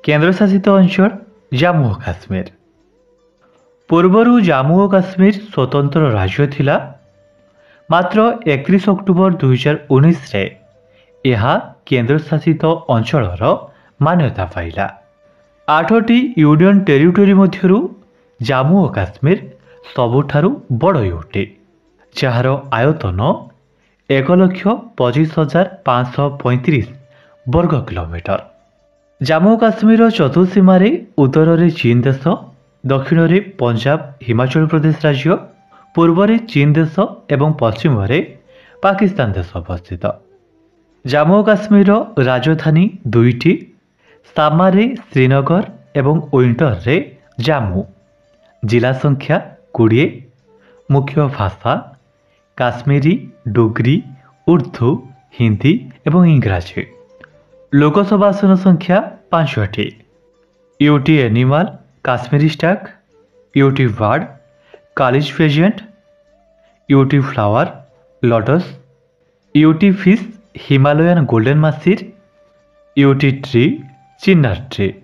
केन्द्रशासित अंचल जम्मू और काश्मीर। पूर्वरु जम्मू और काश्मीर स्वतंत्र राज्य थिला। मात्र 31 अक्टोबर 2019 रे यह केन्द्रशासित अंचलर मान्यता पाइला। 8टी यूनियन टेरिटोरी मध्यरु जम्मू और काश्मीर सबुठारु बड़ यूटी, जार आयतन 1,25,535 वर्ग किलोमीटर। जम्मू और काश्मीर चतुर्सीमार उत्तर में चीन देश, दक्षिण में पंजाब हिमाचल प्रदेश राज्य, पूर्व में चीन देश एवं पश्चिम में पाकिस्तान देश अवस्थित। जम्मू और काश्मीर राजधानी दुईटी, सामार श्रीनगर एवं विंटर रे जम्मू। जिला संख्या 20। मुख्य भाषा काश्मीरी, डोगरी, उर्दू, हिंदी एवं इंग्राजी। लोकसभा आसन संख्या 5टी। UT animal Kashmiri stag, UT bird kalij pheasant, UT flower lotus, UT fish Himalayan golden mahseer, UT tree chinar tree.